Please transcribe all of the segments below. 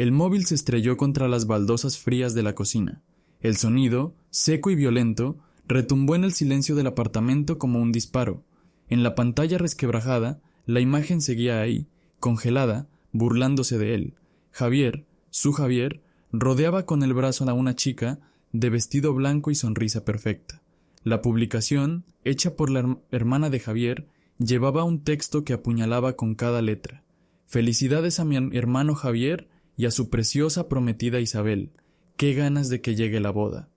El móvil se estrelló contra las baldosas frías de la cocina. El sonido, seco y violento, retumbó en el silencio del apartamento como un disparo. En la pantalla resquebrajada, la imagen seguía ahí, congelada, burlándose de él. Javier, su Javier, rodeaba con el brazo a una chica de vestido blanco y sonrisa perfecta. La publicación, hecha por la hermana de Javier, llevaba un texto que apuñalaba con cada letra. Felicidades a mi hermano Javier y a su preciosa prometida Isabel. Qué ganas de que llegue la boda.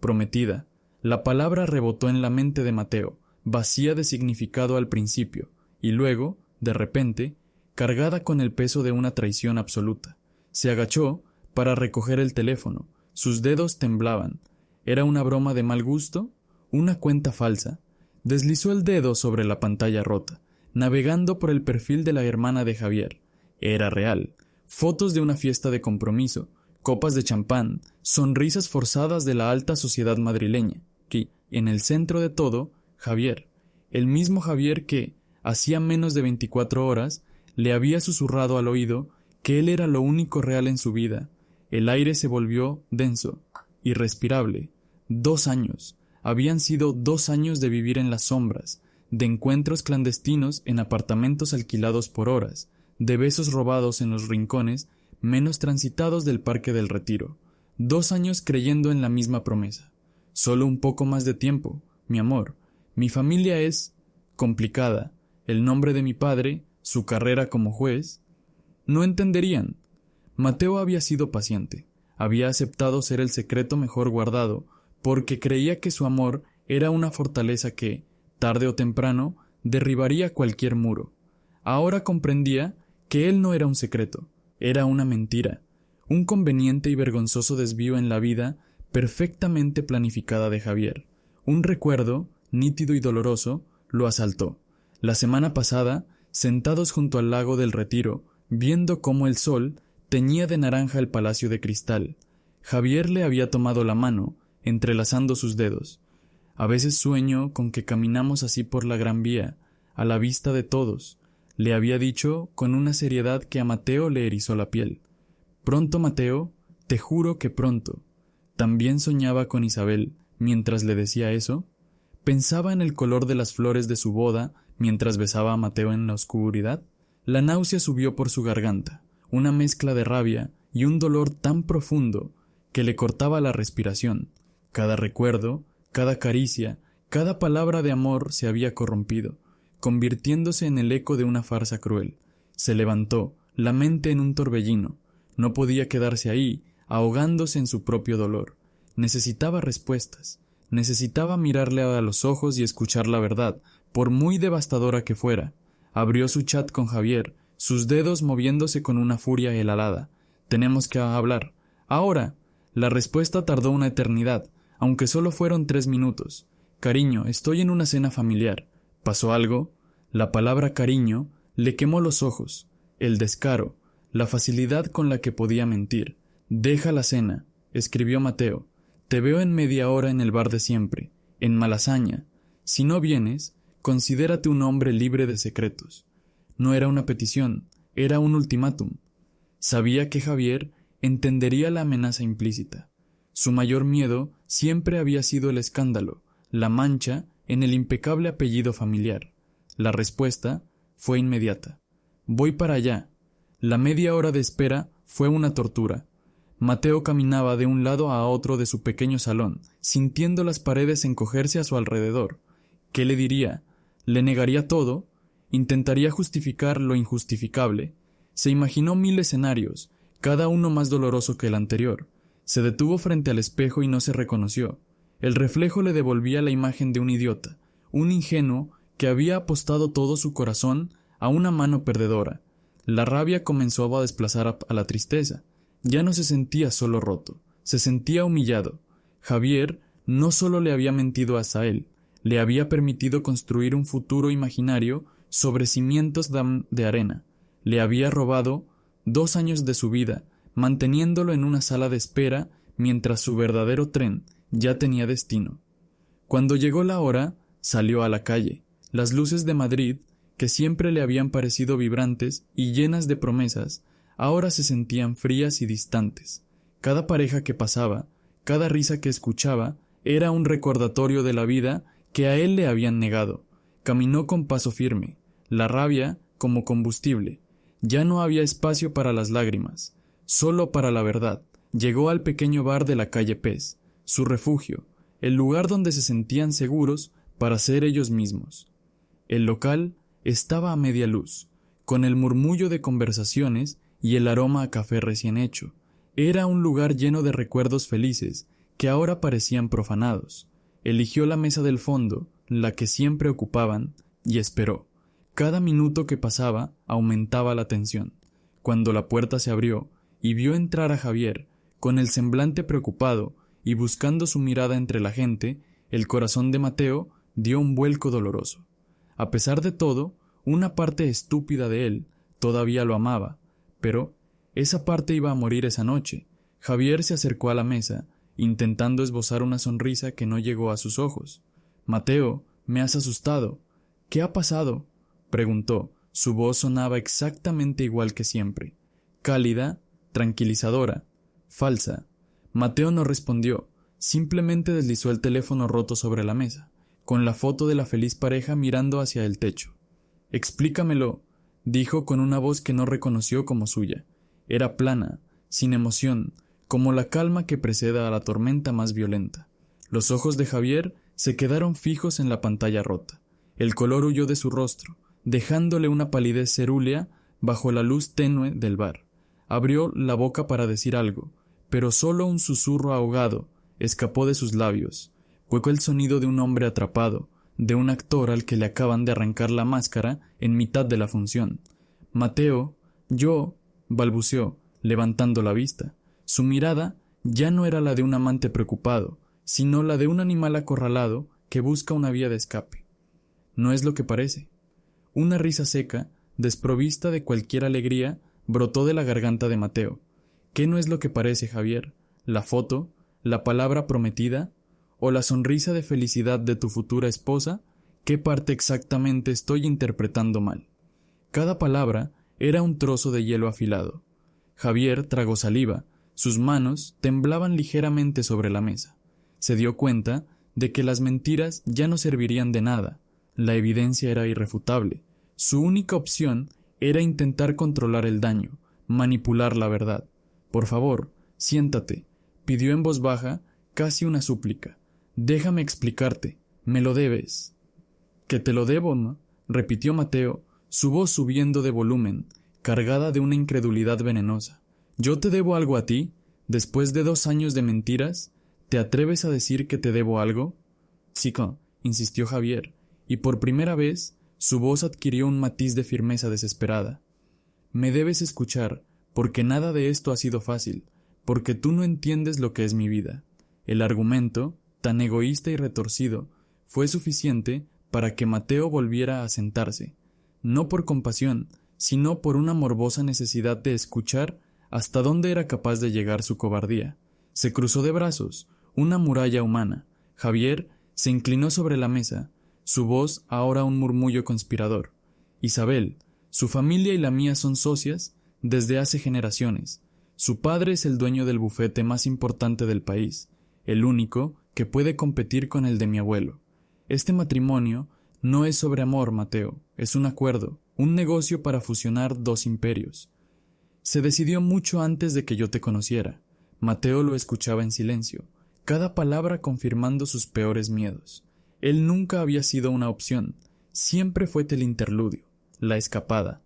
Prometida. La palabra rebotó en la mente de Mateo, vacía de significado al principio, y luego, de repente, cargada con el peso de una traición absoluta. Se agachó para recoger el teléfono. Sus dedos temblaban. ¿Era una broma de mal gusto? ¿Una cuenta falsa? Deslizó el dedo sobre la pantalla rota, navegando por el perfil de la hermana de Javier. Era real. Fotos de una fiesta de compromiso, copas de champán, sonrisas forzadas de la alta sociedad madrileña, que, en el centro de todo, Javier, el mismo Javier que, hacía menos de 24 horas, le había susurrado al oído que él era lo único real en su vida. El aire se volvió denso, irrespirable. 2 años. Habían sido 2 años de vivir en las sombras, de encuentros clandestinos en apartamentos alquilados por horas, de besos robados en los rincones menos transitados del Parque del Retiro. 2 años creyendo en la misma promesa. Solo un poco más de tiempo, mi amor. Mi familia es complicada. El nombre de mi padre, su carrera como juez. No entenderían. Mateo había sido paciente. Había aceptado ser el secreto mejor guardado, porque creía que su amor era una fortaleza que, tarde o temprano, derribaría cualquier muro. Ahora comprendía que él no era un secreto, era una mentira, un conveniente y vergonzoso desvío en la vida perfectamente planificada de Javier. Un recuerdo, nítido y doloroso, lo asaltó. La semana pasada, sentados junto al lago del Retiro, viendo cómo el sol teñía de naranja el palacio de cristal, Javier le había tomado la mano, entrelazando sus dedos. A veces sueño con que caminamos así por la Gran Vía, a la vista de todos, le había dicho con una seriedad que a Mateo le erizó la piel. Pronto, Mateo, te juro que pronto. También soñaba con Isabel, mientras le decía eso. Pensaba en el color de las flores de su boda, mientras besaba a Mateo en la oscuridad. La náusea subió por su garganta, una mezcla de rabia y un dolor tan profundo que le cortaba la respiración. Cada recuerdo, cada caricia, cada palabra de amor se había corrompido, convirtiéndose en el eco de una farsa cruel. Se levantó, la mente en un torbellino. No podía quedarse ahí, ahogándose en su propio dolor. Necesitaba respuestas. Necesitaba mirarle a los ojos y escuchar la verdad, por muy devastadora que fuera. Abrió su chat con Javier, sus dedos moviéndose con una furia helada. Tenemos que hablar. Ahora. La respuesta tardó una eternidad, aunque solo fueron 3 minutos. Cariño, estoy en una cena familiar. ¿Pasó algo? La palabra cariño le quemó los ojos. El descaro, la facilidad con la que podía mentir. Deja la cena, escribió Mateo. Te veo en media hora en el bar de siempre, en Malasaña. Si no vienes, considérate un hombre libre de secretos. No era una petición, era un ultimátum. Sabía que Javier entendería la amenaza implícita. Su mayor miedo siempre había sido el escándalo, la mancha en el impecable apellido familiar. La respuesta fue inmediata. Voy para allá. La media hora de espera fue una tortura. Mateo caminaba de un lado a otro de su pequeño salón, sintiendo las paredes encogerse a su alrededor. ¿Qué le diría? ¿Le negaría todo? ¿Intentaría justificar lo injustificable? Se imaginó 1000 escenarios, cada uno más doloroso que el anterior. Se detuvo frente al espejo y no se reconoció. El reflejo le devolvía la imagen de un idiota, un ingenuo que había apostado todo su corazón a una mano perdedora. La rabia comenzó a desplazar a la tristeza. Ya no se sentía solo roto, se sentía humillado. Javier no solo le había mentido a él, le había permitido construir un futuro imaginario sobre cimientos de arena. Le había robado 2 años de su vida, manteniéndolo en una sala de espera mientras su verdadero tren ya tenía destino. Cuando llegó la hora, salió a la calle. Las luces de Madrid, que siempre le habían parecido vibrantes y llenas de promesas, ahora se sentían frías y distantes. Cada pareja que pasaba, cada risa que escuchaba, era un recordatorio de la vida que a él le habían negado. Caminó con paso firme, la rabia como combustible. Ya no había espacio para las lágrimas, solo para la verdad. Llegó al pequeño bar de la calle Pez, su refugio, el lugar donde se sentían seguros para ser ellos mismos. El local estaba a media luz, con el murmullo de conversaciones y el aroma a café recién hecho. Era un lugar lleno de recuerdos felices que ahora parecían profanados. Eligió la mesa del fondo, la que siempre ocupaban, y esperó. Cada minuto que pasaba aumentaba la tensión. Cuando la puerta se abrió y vio entrar a Javier, con el semblante preocupado y buscando su mirada entre la gente, el corazón de Mateo dio un vuelco doloroso. A pesar de todo, una parte estúpida de él todavía lo amaba, pero esa parte iba a morir esa noche. Javier se acercó a la mesa, intentando esbozar una sonrisa que no llegó a sus ojos. «Mateo, me has asustado. ¿Qué ha pasado?», preguntó. Su voz sonaba exactamente igual que siempre, cálida, tranquilizadora, falsa. Mateo no respondió, simplemente deslizó el teléfono roto sobre la mesa, con la foto de la feliz pareja mirando hacia el techo. «Explícamelo», dijo con una voz que no reconoció como suya. Era plana, sin emoción, como la calma que precede a la tormenta más violenta. Los ojos de Javier se quedaron fijos en la pantalla rota. El color huyó de su rostro, dejándole una palidez cerúlea bajo la luz tenue del bar. Abrió la boca para decir algo, pero solo un susurro ahogado escapó de sus labios. Fue el sonido de un hombre atrapado, de un actor al que le acaban de arrancar la máscara en mitad de la función. «Mateo, yo», balbuceó, levantando la vista. Su mirada ya no era la de un amante preocupado, sino la de un animal acorralado que busca una vía de escape. «No es lo que parece». Una risa seca, desprovista de cualquier alegría, brotó de la garganta de Mateo. «¿Qué no es lo que parece, Javier? ¿La foto? ¿La palabra prometida? ¿O la sonrisa de felicidad de tu futura esposa? ¿Qué parte exactamente estoy interpretando mal?». Cada palabra era un trozo de hielo afilado. Javier tragó saliva, sus manos temblaban ligeramente sobre la mesa. Se dio cuenta de que las mentiras ya no servirían de nada. La evidencia era irrefutable. Su única opción era intentar controlar el daño, manipular la verdad. «Por favor, siéntate», pidió en voz baja, casi una súplica. «Déjame explicarte, me lo debes». «¿Que te lo debo, no?», repitió Mateo, su voz subiendo de volumen, cargada de una incredulidad venenosa. «¿Yo te debo algo a ti? Después de 2 años de mentiras, ¿te atreves a decir que te debo algo?». «Chico», insistió Javier, y por primera vez su voz adquirió un matiz de firmeza desesperada. «Me debes escuchar, porque nada de esto ha sido fácil, porque tú no entiendes lo que es mi vida». El argumento, tan egoísta y retorcido, fue suficiente para que Mateo volviera a sentarse, no por compasión, sino por una morbosa necesidad de escuchar hasta dónde era capaz de llegar su cobardía. Se cruzó de brazos, una muralla humana. Javier se inclinó sobre la mesa, su voz ahora un murmullo conspirador. «Isabel, su familia y la mía son socias desde hace generaciones. Su padre es el dueño del bufete más importante del país, el único que puede competir con el de mi abuelo. Este matrimonio no es sobre amor, Mateo, es un acuerdo, un negocio para fusionar 2 imperios. Se decidió mucho antes de que yo te conociera». Mateo lo escuchaba en silencio, cada palabra confirmando sus peores miedos. Él nunca había sido una opción, siempre fue el interludio, la escapada.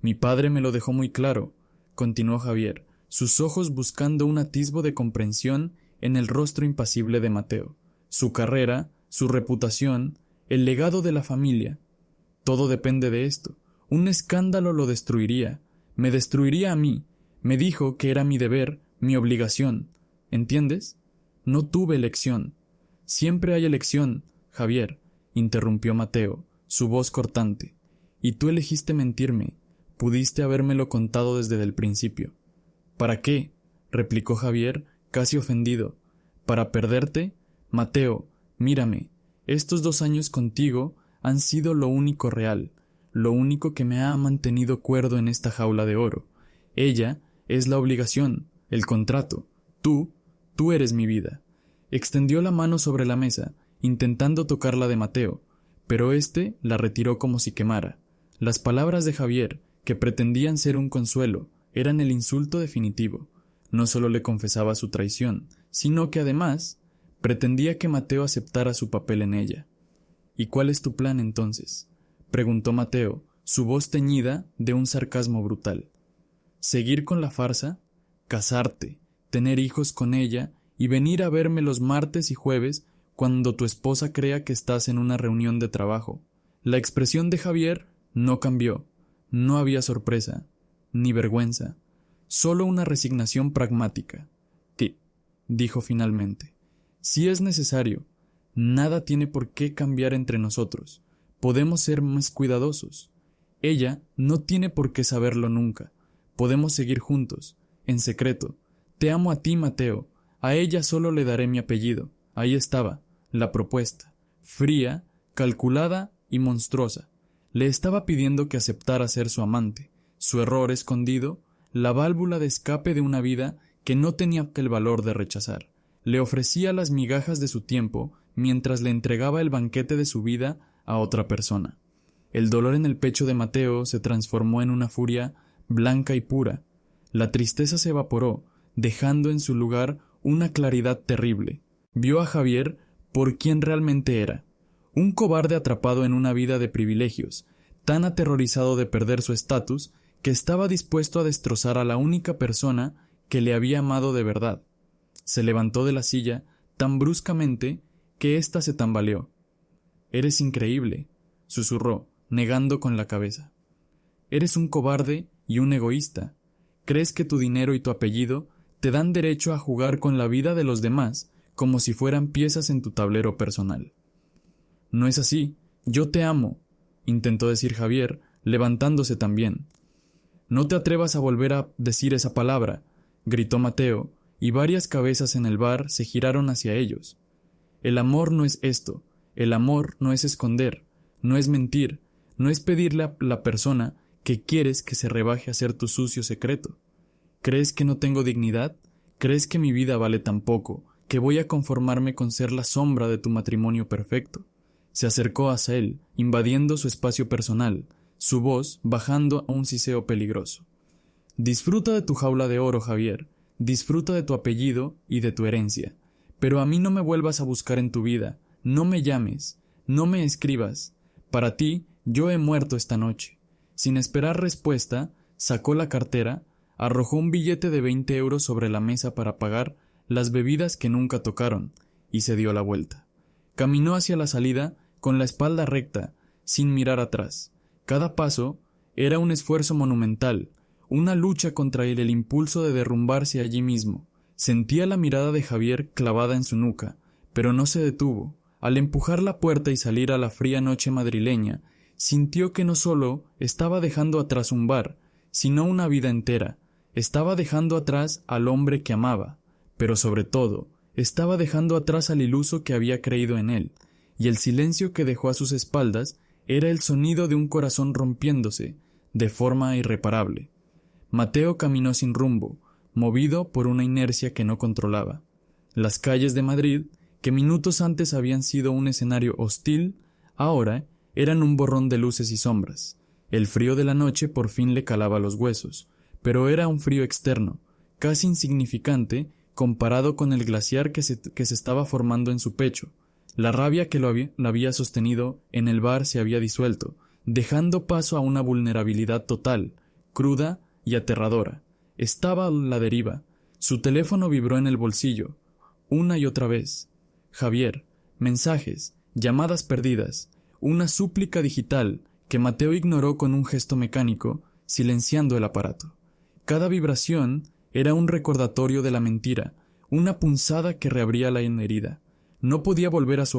«Mi padre me lo dejó muy claro», continuó Javier, sus ojos buscando un atisbo de comprensión en el rostro impasible de Mateo. «Su carrera, su reputación, el legado de la familia. Todo depende de esto. Un escándalo lo destruiría, me destruiría a mí. Me dijo que era mi deber, mi obligación. ¿Entiendes? No tuve elección». «Siempre hay elección, Javier», interrumpió Mateo, su voz cortante. «Y tú elegiste mentirme. Pudiste habérmelo contado desde el principio». «¿Para qué?», replicó Javier, casi ofendido. «¿Para perderte? Mateo, mírame. Estos 2 años contigo han sido lo único real, lo único que me ha mantenido cuerdo en esta jaula de oro. Ella es la obligación, el contrato. Tú eres mi vida. Extendió la mano sobre la mesa, intentando tocar la de Mateo, pero éste la retiró como si quemara. Las palabras de Javier, que pretendían ser un consuelo, eran el insulto definitivo. No solo le confesaba su traición, sino que además pretendía que Mateo aceptara su papel en ella. ¿Y cuál es tu plan entonces?, preguntó Mateo, su voz teñida de un sarcasmo brutal. ¿Seguir con la farsa? ¿Casarte, tener hijos con ella y venir a verme los martes y jueves cuando tu esposa crea que estás en una reunión de trabajo? La expresión de Javier no cambió. No había sorpresa, ni vergüenza, solo una resignación pragmática. Sí, dijo finalmente. Si es necesario, nada tiene por qué cambiar entre nosotros. Podemos ser más cuidadosos. Ella no tiene por qué saberlo nunca. Podemos seguir juntos, en secreto. Te amo a ti, Mateo. A ella solo le daré mi apellido. Ahí estaba, la propuesta. Fría, calculada y monstruosa. Le estaba pidiendo que aceptara ser su amante, su error escondido, la válvula de escape de una vida que no tenía el valor de rechazar. Le ofrecía las migajas de su tiempo mientras le entregaba el banquete de su vida a otra persona. El dolor en el pecho de Mateo se transformó en una furia blanca y pura. La tristeza se evaporó, dejando en su lugar una claridad terrible. Vio a Javier por quien realmente era, un cobarde atrapado en una vida de privilegios, tan aterrorizado de perder su estatus que estaba dispuesto a destrozar a la única persona que le había amado de verdad. Se levantó de la silla tan bruscamente que ésta se tambaleó. «Eres increíble», susurró, negando con la cabeza. «Eres un cobarde y un egoísta. Crees que tu dinero y tu apellido te dan derecho a jugar con la vida de los demás como si fueran piezas en tu tablero personal». «No es así. Yo te amo», intentó decir Javier, levantándose también. «No te atrevas a volver a decir esa palabra», gritó Mateo, y varias cabezas en el bar se giraron hacia ellos. «El amor no es esto. El amor no es esconder, no es mentir, no es pedirle a la persona que quieres que se rebaje a ser tu sucio secreto. ¿Crees que no tengo dignidad? ¿Crees que mi vida vale tan poco que voy a conformarme con ser la sombra de tu matrimonio perfecto?» Se acercó hacia él, invadiendo su espacio personal, su voz bajando a un siseo peligroso. «Disfruta de tu jaula de oro, Javier, disfruta de tu apellido y de tu herencia, pero a mí no me vuelvas a buscar en tu vida, no me llames, no me escribas. Para ti, yo he muerto esta noche». Sin esperar respuesta, sacó la cartera, arrojó un billete de 20 euros sobre la mesa para pagar las bebidas que nunca tocaron, y se dio la vuelta. Caminó hacia la salida con la espalda recta, sin mirar atrás. Cada paso era un esfuerzo monumental, una lucha contra el impulso de derrumbarse allí mismo. Sentía la mirada de Javier clavada en su nuca, pero no se detuvo. Al empujar la puerta y salir a la fría noche madrileña, sintió que no solo estaba dejando atrás un bar, sino una vida entera. Estaba dejando atrás al hombre que amaba, pero sobre todo, estaba dejando atrás al iluso que había creído en él, y el silencio que dejó a sus espaldas era el sonido de un corazón rompiéndose, de forma irreparable. Mateo caminó sin rumbo, movido por una inercia que no controlaba. Las calles de Madrid, que minutos antes habían sido un escenario hostil, ahora eran un borrón de luces y sombras. El frío de la noche por fin le calaba los huesos, pero era un frío externo, casi insignificante comparado con el glaciar que se estaba formando en su pecho. La rabia que la había sostenido en el bar se había disuelto, dejando paso a una vulnerabilidad total, cruda y aterradora. Estaba a la deriva. Su teléfono vibró en el bolsillo, una y otra vez. Javier, mensajes, llamadas perdidas, una súplica digital que Mateo ignoró con un gesto mecánico, silenciando el aparato. Cada vibración era un recordatorio de la mentira, una punzada que reabría la herida. No podía volver a su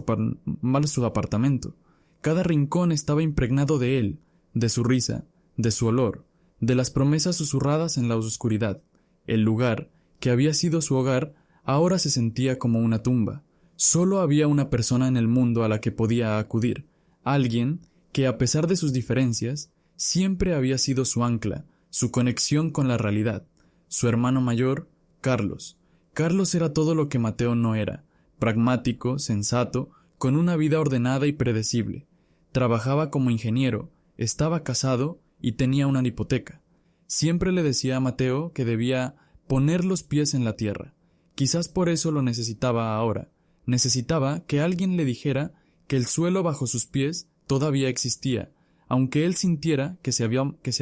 apartamento. Cada rincón estaba impregnado de él, de su risa, de su olor, de las promesas susurradas en la oscuridad. El lugar, que había sido su hogar, ahora se sentía como una tumba. Solo había una persona en el mundo a la que podía acudir, alguien que, a pesar de sus diferencias, siempre había sido su ancla, su conexión con la realidad. Su hermano mayor, Carlos. Carlos era todo lo que Mateo no era: pragmático, sensato, con una vida ordenada y predecible. Trabajaba como ingeniero, estaba casado y tenía una hipoteca. Siempre le decía a Mateo que debía poner los pies en la tierra. Quizás por eso lo necesitaba ahora. Necesitaba que alguien le dijera que el suelo bajo sus pies todavía existía, aunque él sintiera que se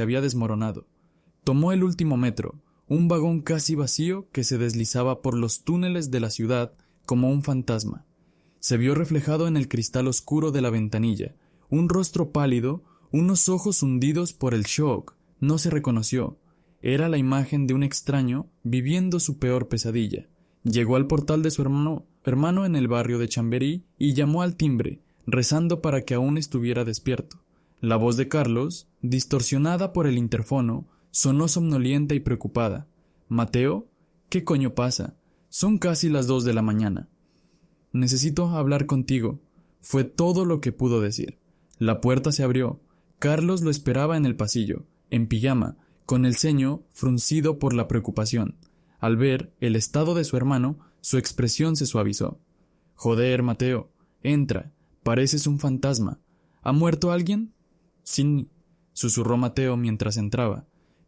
había desmoronado. Tomó el último metro, un vagón casi vacío que se deslizaba por los túneles de la ciudad como un fantasma. Se vio reflejado en el cristal oscuro de la ventanilla, un rostro pálido, unos ojos hundidos por el shock. No se reconoció. Era la imagen de un extraño viviendo su peor pesadilla. Llegó al portal de su hermano en el barrio de Chamberí y llamó al timbre, rezando para que aún estuviera despierto. La voz de Carlos, distorsionada por el interfono, sonó somnolienta y preocupada. «¿Mateo? ¿Qué coño pasa? Son casi las 2 de la mañana». «Necesito hablar contigo», fue todo lo que pudo decir. La puerta se abrió. Carlos lo esperaba en el pasillo, en pijama, con el ceño fruncido por la preocupación. Al ver el estado de su hermano, su expresión se suavizó. «Joder, Mateo, entra, pareces un fantasma. ¿Ha muerto alguien?» «Sí», susurró Mateo mientras entraba.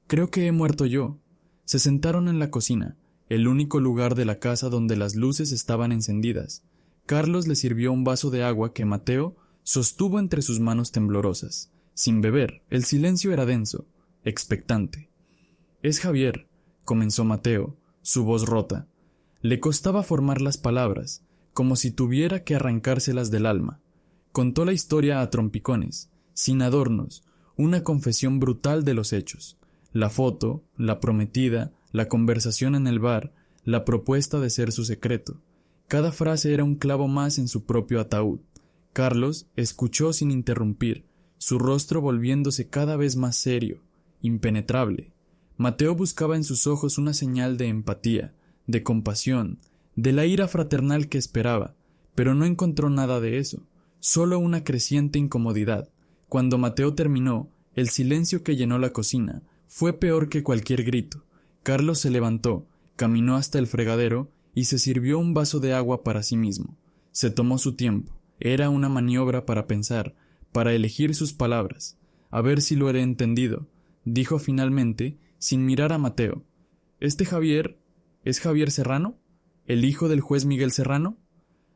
«Creo que he muerto yo». Se sentaron en la cocina, el único lugar de la casa donde las luces estaban encendidas. Carlos le sirvió un vaso de agua que Mateo sostuvo entre sus manos temblorosas. Sin beber, el silencio era denso, expectante. «Es Javier», comenzó Mateo, su voz rota. Le costaba formar las palabras, como si tuviera que arrancárselas del alma. Contó la historia a trompicones, sin adornos, una confesión brutal de los hechos. La foto, la prometida, la conversación en el bar, la propuesta de ser su secreto. Cada frase era un clavo más en su propio ataúd. Carlos escuchó sin interrumpir, su rostro volviéndose cada vez más serio, impenetrable. Mateo buscaba en sus ojos una señal de empatía, de compasión, de la ira fraternal que esperaba, pero no encontró nada de eso, solo una creciente incomodidad. Cuando Mateo terminó, el silencio que llenó la cocina fue peor que cualquier grito. Carlos se levantó, caminó hasta el fregadero y se sirvió un vaso de agua para sí mismo. Se tomó su tiempo. Era una maniobra para pensar, para elegir sus palabras. «A ver si lo he entendido», dijo finalmente, sin mirar a Mateo. «¿Este Javier es Javier Serrano? ¿El hijo del juez Miguel Serrano?»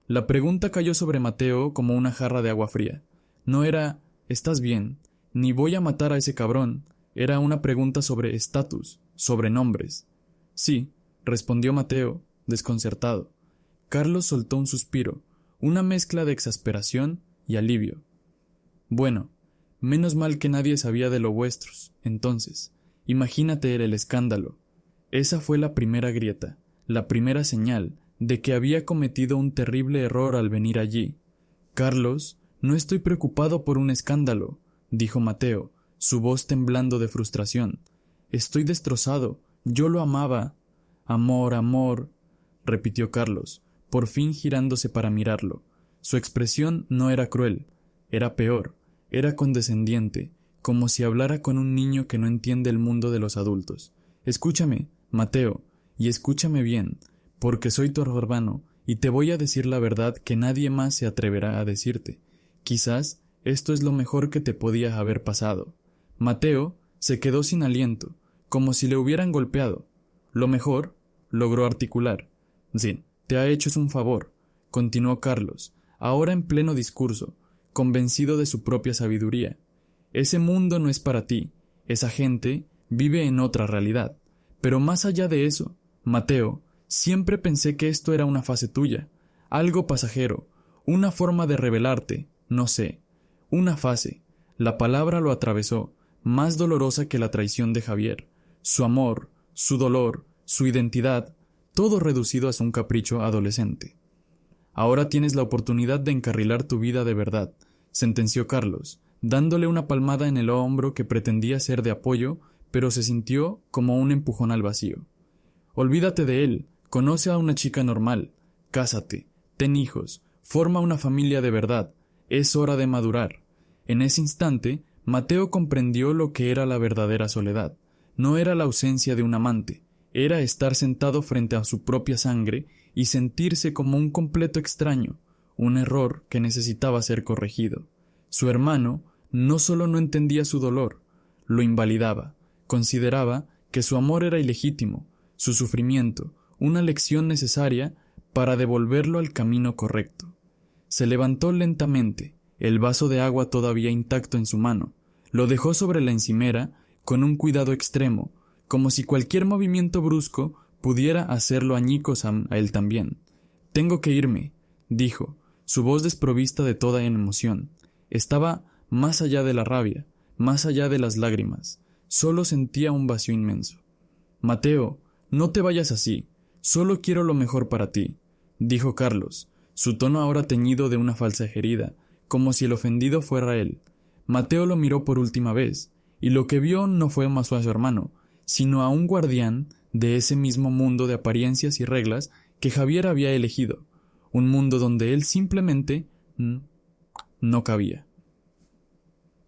La pregunta cayó sobre Mateo como una jarra de agua fría. No era «¿Estás bien?», ni «voy a matar a ese cabrón». Era una pregunta sobre estatus, sobre nombres. «Sí», respondió Mateo, desconcertado. Carlos soltó un suspiro, una mezcla de exasperación y alivio. «Bueno, menos mal que nadie sabía de lo vuestros, entonces. Imagínate el escándalo». Esa fue la primera grieta, la primera señal de que había cometido un terrible error al venir allí. «Carlos, no estoy preocupado por un escándalo», dijo Mateo, su voz temblando de frustración. «Estoy destrozado. Yo lo amaba». «Amor, amor», repitió Carlos, por fin girándose para mirarlo. Su expresión no era cruel, era peor, era condescendiente, como si hablara con un niño que no entiende el mundo de los adultos. «Escúchame, Mateo, y escúchame bien, porque soy tu hermano y te voy a decir la verdad que nadie más se atreverá a decirte. Quizás esto es lo mejor que te podía haber pasado». Mateo se quedó sin aliento, como si le hubieran golpeado. «Lo mejor», logró articular. «Sí, te ha hecho un favor», continuó Carlos, ahora en pleno discurso, convencido de su propia sabiduría. «Ese mundo no es para ti, esa gente vive en otra realidad. Pero más allá de eso, Mateo, siempre pensé que esto era una fase tuya, algo pasajero, una forma de revelarte, no sé, una fase». La palabra lo atravesó, más dolorosa que la traición de Javier. Su amor, su dolor, su identidad, todo reducido a un capricho adolescente. «Ahora tienes la oportunidad de encarrilar tu vida de verdad», sentenció Carlos, dándole una palmada en el hombro que pretendía ser de apoyo, pero se sintió como un empujón al vacío. «Olvídate de él, conoce a una chica normal, cásate, ten hijos, forma una familia de verdad, es hora de madurar». En ese instante, Mateo comprendió lo que era la verdadera soledad. no era la ausencia de un amante, era estar sentado frente a su propia sangre y sentirse como un completo extraño, un error que necesitaba ser corregido. Su hermano no solo no entendía su dolor, lo invalidaba, consideraba que su amor era ilegítimo, su sufrimiento, una lección necesaria para devolverlo al camino correcto. Se levantó lentamente, el vaso de agua todavía intacto en su mano, lo dejó sobre la encimera con un cuidado extremo, como si cualquier movimiento brusco pudiera hacerlo añicos a él también. «Tengo que irme», dijo, su voz desprovista de toda emoción. Estaba más allá de la rabia, más allá de las lágrimas. Solo sentía un vacío inmenso. «Mateo, no te vayas así. Solo quiero lo mejor para ti», dijo Carlos, su tono ahora teñido de una falsa herida, como si el ofendido fuera él. Mateo lo miró por última vez, y lo que vio no fue más a su hermano, sino a un guardián de ese mismo mundo de apariencias y reglas que Javier había elegido, un mundo donde él simplemente no cabía.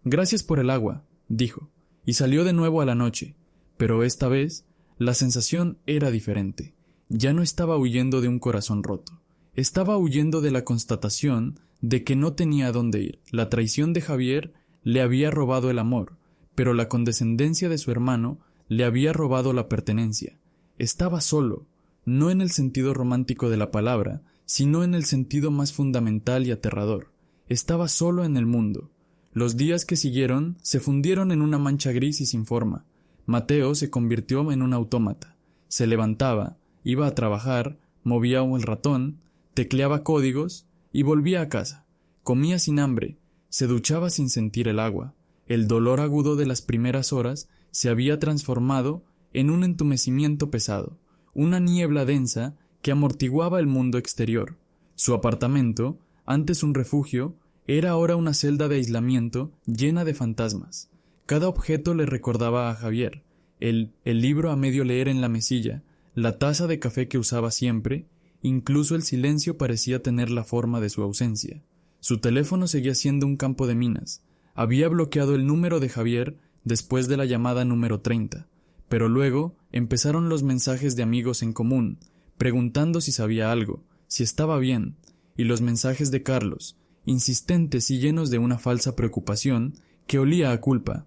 «Gracias por el agua», dijo, y salió de nuevo a la noche, pero esta vez la sensación era diferente. Ya no estaba huyendo de un corazón roto, estaba huyendo de la constatación de que no tenía a dónde ir. La traición de Javier le había robado el amor, pero la condescendencia de su hermano le había robado la pertenencia. Estaba solo, no en el sentido romántico de la palabra, sino en el sentido más fundamental y aterrador. Estaba solo en el mundo. Los días que siguieron se fundieron en una mancha gris y sin forma. Mateo se convirtió en un autómata. Se levantaba, iba a trabajar, movía el ratón, tecleaba códigos y volvía a casa. Comía sin hambre, se duchaba sin sentir el agua. El dolor agudo de las primeras horas se había transformado en un entumecimiento pesado, una niebla densa que amortiguaba el mundo exterior. Su apartamento, antes un refugio, era ahora una celda de aislamiento llena de fantasmas. Cada objeto le recordaba a Javier, el libro a medio leer en la mesilla, la taza de café que usaba siempre, incluso el silencio parecía tener la forma de su ausencia. Su teléfono seguía siendo un campo de minas. Había bloqueado el número de Javier después de la llamada número 30, pero luego empezaron los mensajes de amigos en común, preguntando si sabía algo, si estaba bien, y los mensajes de Carlos, insistentes y llenos de una falsa preocupación que olía a culpa.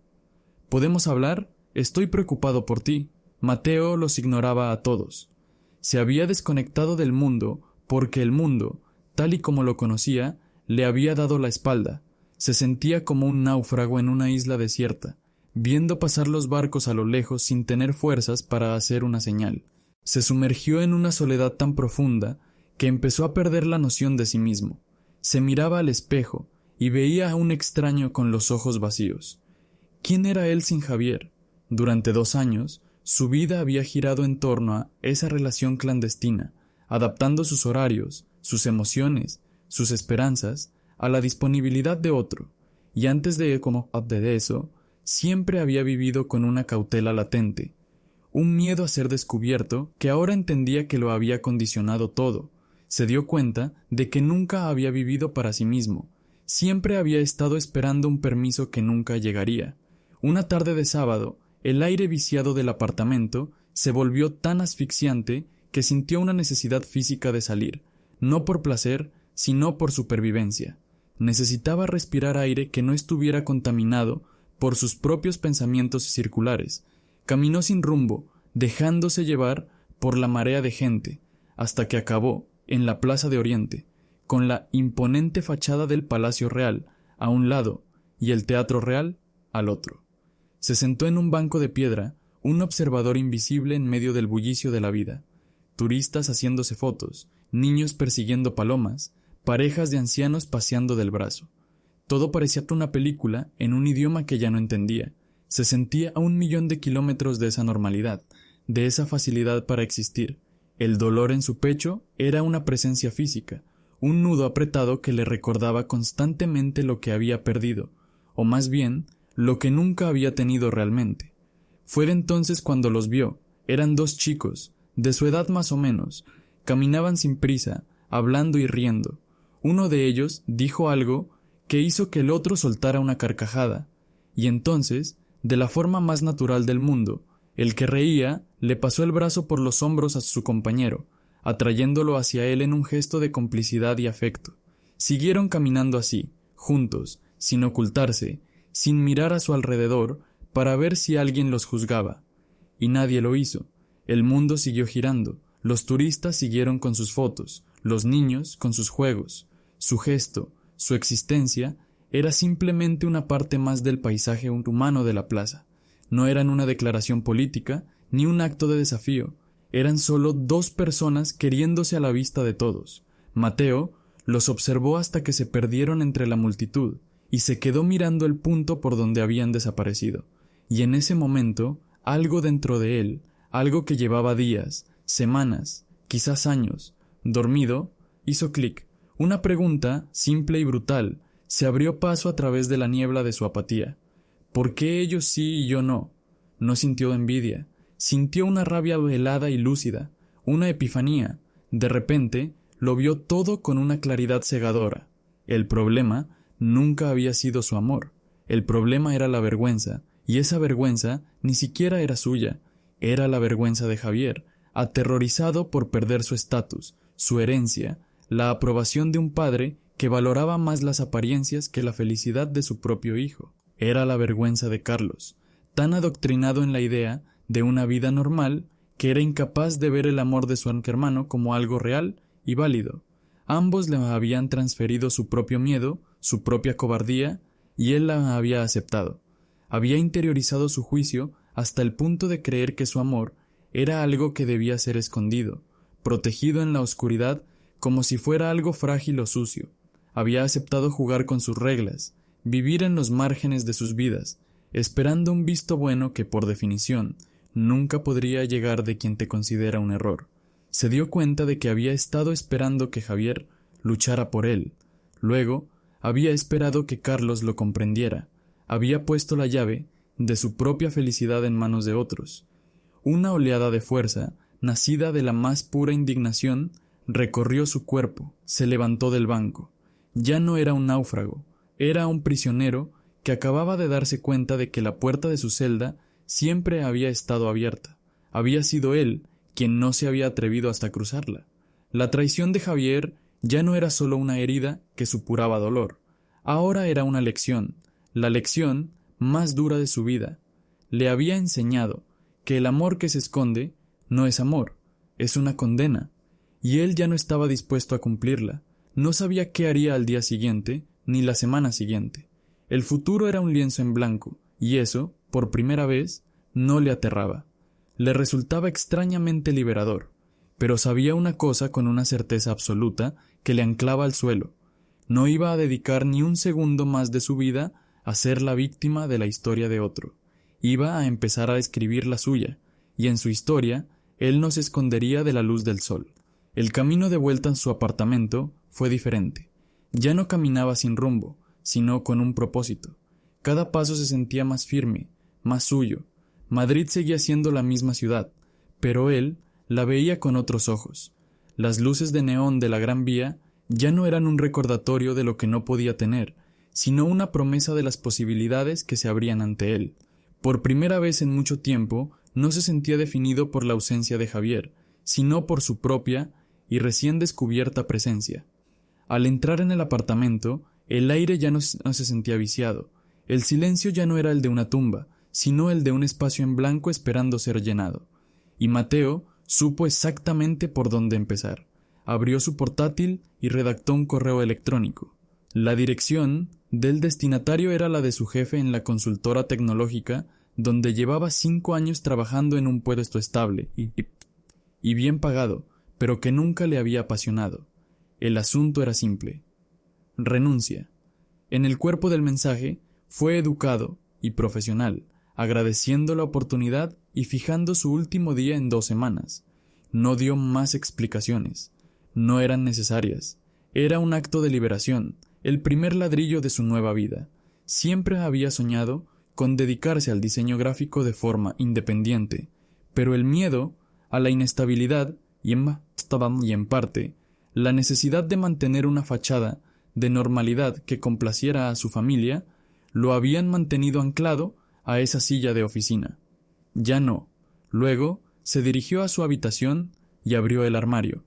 «¿Podemos hablar? Estoy preocupado por ti». Mateo los ignoraba a todos. Se había desconectado del mundo porque el mundo, tal y como lo conocía, le había dado la espalda. Se sentía como un náufrago en una isla desierta, viendo pasar los barcos a lo lejos sin tener fuerzas para hacer una señal. Se sumergió en una soledad tan profunda que empezó a perder la noción de sí mismo. Se miraba al espejo y veía a un extraño con los ojos vacíos. ¿Quién era él sin Javier? Durante 2 años, su vida había girado en torno a esa relación clandestina, adaptando sus horarios, sus emociones, sus esperanzas a la disponibilidad de otro, y antes de eso, siempre había vivido con una cautela latente, un miedo a ser descubierto que ahora entendía que lo había condicionado todo. Se dio cuenta de que nunca había vivido para sí mismo, siempre había estado esperando un permiso que nunca llegaría. Una tarde de sábado, el aire viciado del apartamento se volvió tan asfixiante que sintió una necesidad física de salir, no por placer, sino por supervivencia. Necesitaba respirar aire que no estuviera contaminado por sus propios pensamientos circulares. Caminó sin rumbo, dejándose llevar por la marea de gente, hasta que acabó en la Plaza de Oriente, con la imponente fachada del Palacio Real a un lado y el Teatro Real al otro. Se sentó en un banco de piedra, un observador invisible en medio del bullicio de la vida. Turistas haciéndose fotos, niños persiguiendo palomas, parejas de ancianos paseando del brazo. Todo parecía una película en un idioma que ya no entendía. Se sentía a 1.000.000 de kilómetros de esa normalidad, de esa facilidad para existir. El dolor en su pecho era una presencia física, un nudo apretado que le recordaba constantemente lo que había perdido, o más bien, lo que nunca había tenido realmente. Fue de entonces cuando los vio. Eran 2 chicos, de su edad más o menos. Caminaban sin prisa, hablando y riendo. Uno de ellos dijo algo que hizo que el otro soltara una carcajada, y entonces, de la forma más natural del mundo, El que reía le pasó el brazo por los hombros a su compañero, atrayéndolo hacia él en un gesto de complicidad y afecto. Siguieron caminando así, juntos, sin ocultarse, sin mirar a su alrededor para ver si alguien los juzgaba. Y nadie lo hizo. El mundo siguió girando, los turistas siguieron con sus fotos, los niños con sus juegos. Su gesto, su existencia, era simplemente una parte más del paisaje humano de la plaza. No eran una declaración política, ni un acto de desafío. Eran solo dos personas queriéndose a la vista de todos. Mateo los observó hasta que se perdieron entre la multitud, y se quedó mirando el punto por donde habían desaparecido. Y en ese momento, algo dentro de él, algo que llevaba días, semanas, quizás años, dormido, hizo clic. Una pregunta, simple y brutal, se abrió paso a través de la niebla de su apatía. ¿Por qué ellos sí y yo no? No sintió envidia, sintió una rabia velada y lúcida, una epifanía. De repente, lo vio todo con una claridad cegadora. El problema nunca había sido su amor. El problema era la vergüenza, y esa vergüenza ni siquiera era suya. Era la vergüenza de Javier, aterrorizado por perder su estatus, su herencia, la aprobación de un padre que valoraba más las apariencias que la felicidad de su propio hijo. Era la vergüenza de Carlos, tan adoctrinado en la idea de una vida normal que era incapaz de ver el amor de su hermano como algo real y válido. Ambos le habían transferido su propio miedo, su propia cobardía, y él la había aceptado. Había interiorizado su juicio hasta el punto de creer que su amor era algo que debía ser escondido, protegido en la oscuridad como si fuera algo frágil o sucio. Había aceptado jugar con sus reglas, vivir en los márgenes de sus vidas, esperando un visto bueno que, por definición, nunca podría llegar de quien te considera un error. Se dio cuenta de que había estado esperando que Javier luchara por él. Luego, había esperado que Carlos lo comprendiera. Había puesto la llave de su propia felicidad en manos de otros. Una oleada de fuerza, nacida de la más pura indignación, recorrió su cuerpo, se levantó del banco. Ya no era un náufrago, era un prisionero que acababa de darse cuenta de que la puerta de su celda siempre había estado abierta. Había sido él quien no se había atrevido hasta cruzarla. La traición de Javier ya no era solo una herida que supuraba dolor. Ahora era una lección, la lección más dura de su vida. Le había enseñado que el amor que se esconde no es amor, es una condena, y él ya no estaba dispuesto a cumplirla. No sabía qué haría al día siguiente, ni la semana siguiente. El futuro era un lienzo en blanco, y eso, por primera vez, no le aterraba. Le resultaba extrañamente liberador, pero sabía una cosa con una certeza absoluta que le anclaba al suelo. No iba a dedicar ni un segundo más de su vida a ser la víctima de la historia de otro. Iba a empezar a escribir la suya, y en su historia, él no se escondería de la luz del sol. El camino de vuelta en su apartamento fue diferente. Ya no caminaba sin rumbo, sino con un propósito. Cada paso se sentía más firme, más suyo. Madrid seguía siendo la misma ciudad, pero él la veía con otros ojos. Las luces de neón de la Gran Vía ya no eran un recordatorio de lo que no podía tener, sino una promesa de las posibilidades que se abrían ante él. Por primera vez en mucho tiempo, no se sentía definido por la ausencia de Javier, sino por su propia y recién descubierta presencia. Al entrar en el apartamento, el aire ya no se sentía viciado. El silencio ya no era el de una tumba, sino el de un espacio en blanco esperando ser llenado. Y Mateo supo exactamente por dónde empezar. Abrió su portátil y redactó un correo electrónico. La dirección del destinatario era la de su jefe en la consultora tecnológica, donde llevaba 5 años trabajando en un puesto estable y bien pagado, pero que nunca le había apasionado. El asunto era simple. Renuncia. En el cuerpo del mensaje fue educado y profesional, agradeciendo la oportunidad y fijando su último día en 2 semanas. No dio más explicaciones. No eran necesarias. Era un acto de liberación, el primer ladrillo de su nueva vida. Siempre había soñado con dedicarse al diseño gráfico de forma independiente, pero el miedo a la inestabilidad y en parte la necesidad de mantener una fachada de normalidad que complaciera a su familia lo habían mantenido anclado a esa silla de oficina. Ya no, Luego se dirigió a su habitación y abrió el armario.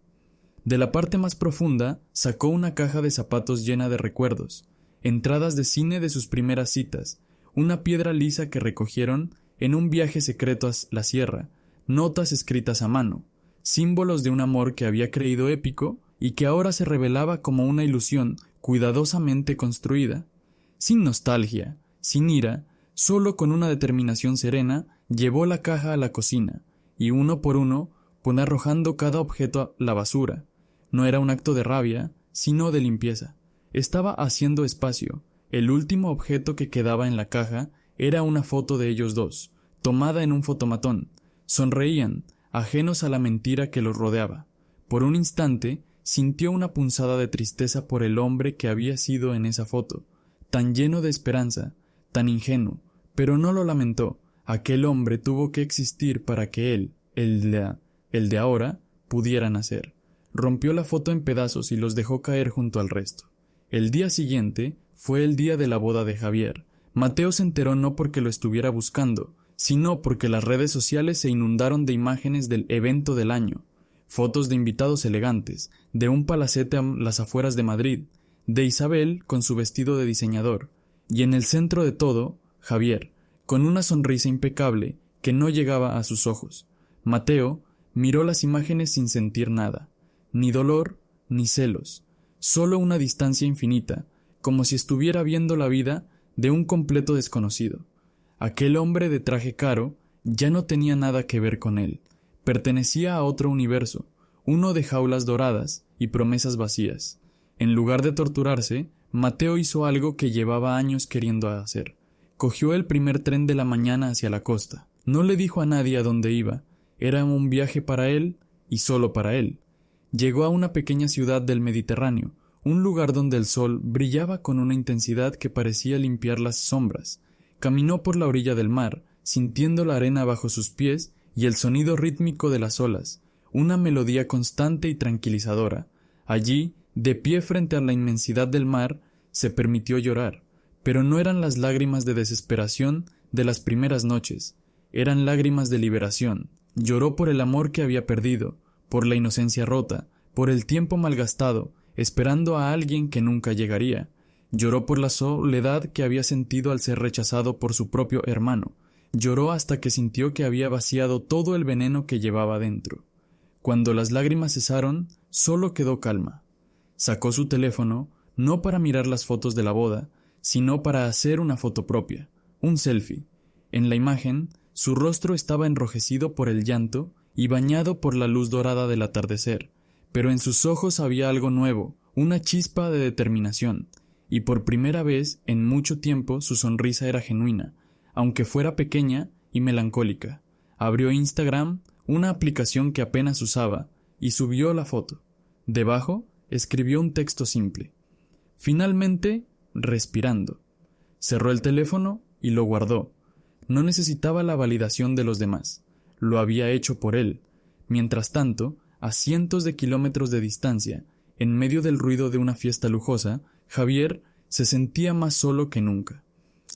De la parte más profunda sacó una caja de zapatos llena de recuerdos, entradas de cine de sus primeras citas, una piedra lisa que recogieron en un viaje secreto a la sierra, notas escritas a mano, símbolos de un amor que había creído épico y que ahora se revelaba como una ilusión cuidadosamente construida. Sin nostalgia, sin ira, solo con una determinación serena, llevó la caja a la cocina, y uno por uno fue arrojando cada objeto a la basura. No era un acto de rabia, sino de limpieza. Estaba haciendo espacio. El último objeto que quedaba en la caja era una foto de ellos dos, tomada en un fotomatón. Sonreían, ajenos a la mentira que los rodeaba. Por un instante, sintió una punzada de tristeza por el hombre que había sido en esa foto, tan lleno de esperanza, tan ingenuo, pero no lo lamentó. Aquel hombre tuvo que existir para que él, el de ahora, pudiera nacer. Rompió la foto en pedazos y los dejó caer junto al resto. El día siguiente fue el día de la boda de Javier. Mateo se enteró no porque lo estuviera buscando, sino porque las redes sociales se inundaron de imágenes del evento del año. Fotos de invitados elegantes, de un palacete a las afueras de Madrid, de Isabel con su vestido de diseñador, y en el centro de todo, Javier, con una sonrisa impecable que no llegaba a sus ojos. Mateo miró las imágenes sin sentir nada, ni dolor, ni celos, solo una distancia infinita, como si estuviera viendo la vida de un completo desconocido. Aquel hombre de traje caro ya no tenía nada que ver con él. Pertenecía a otro universo, uno de jaulas doradas y promesas vacías. En lugar de torturarse, Mateo hizo algo que llevaba años queriendo hacer. Cogió el primer tren de la mañana hacia la costa. No le dijo a nadie a dónde iba. Era un viaje para él y solo para él. Llegó a una pequeña ciudad del Mediterráneo, un lugar donde el sol brillaba con una intensidad que parecía limpiar las sombras. Caminó por la orilla del mar, sintiendo la arena bajo sus pies y el sonido rítmico de las olas, una melodía constante y tranquilizadora. Allí, de pie frente a la inmensidad del mar, se permitió llorar, pero no eran las lágrimas de desesperación de las primeras noches, eran lágrimas de liberación. Lloró por el amor que había perdido, por la inocencia rota, por el tiempo malgastado, esperando a alguien que nunca llegaría. Lloró por la soledad que había sentido al ser rechazado por su propio hermano. Lloró hasta que sintió que había vaciado todo el veneno que llevaba dentro. Cuando las lágrimas cesaron, solo quedó calma. Sacó su teléfono, no para mirar las fotos de la boda, sino para hacer una foto propia, un selfie. En la imagen, su rostro estaba enrojecido por el llanto y bañado por la luz dorada del atardecer, pero en sus ojos había algo nuevo, una chispa de determinación, y por primera vez en mucho tiempo su sonrisa era genuina, aunque fuera pequeña y melancólica. Abrió Instagram, una aplicación que apenas usaba, y subió la foto. Debajo escribió un texto simple. Finalmente, respirando. Cerró el teléfono y lo guardó. No necesitaba la validación de los demás. Lo había hecho por él. Mientras tanto, a cientos de kilómetros de distancia, en medio del ruido de una fiesta lujosa, Javier se sentía más solo que nunca.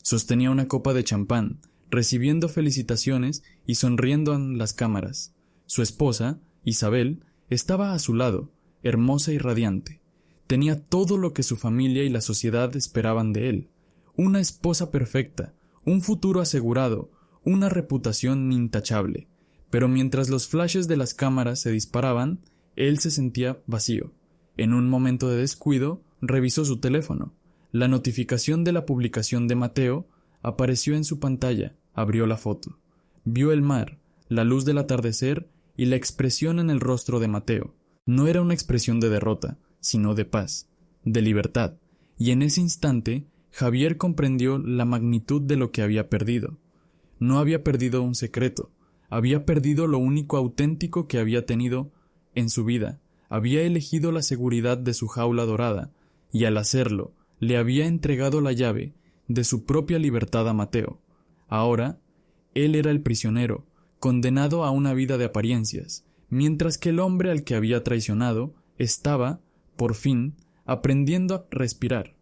Sostenía una copa de champán, recibiendo felicitaciones y sonriendo en las cámaras. Su esposa, Isabel, estaba a su lado, hermosa y radiante. Tenía todo lo que su familia y la sociedad esperaban de él. Una esposa perfecta, un futuro asegurado, una reputación intachable. Pero mientras los flashes de las cámaras se disparaban, él se sentía vacío. En un momento de descuido, revisó su teléfono. La notificación de la publicación de Mateo apareció en su pantalla. Abrió la foto. Vio el mar, la luz del atardecer y la expresión en el rostro de Mateo. No era una expresión de derrota, sino de paz, de libertad. Y en ese instante, Javier comprendió la magnitud de lo que había perdido. No había perdido un secreto, había perdido lo único auténtico que había tenido en su vida. Había elegido la seguridad de su jaula dorada, y al hacerlo, le había entregado la llave de su propia libertad a Mateo. Ahora, él era el prisionero, condenado a una vida de apariencias, mientras que el hombre al que había traicionado estaba, por fin, aprendiendo a respirar.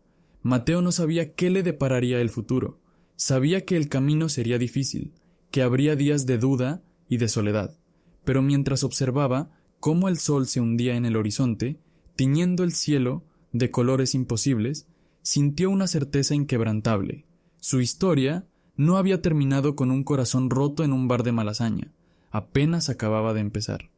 Mateo no sabía qué le depararía el futuro. Sabía que el camino sería difícil, que habría días de duda y de soledad, pero mientras observaba cómo el sol se hundía en el horizonte, tiñendo el cielo de colores imposibles, sintió una certeza inquebrantable. Su historia no había terminado con un corazón roto en un bar de Malasaña, apenas acababa de empezar.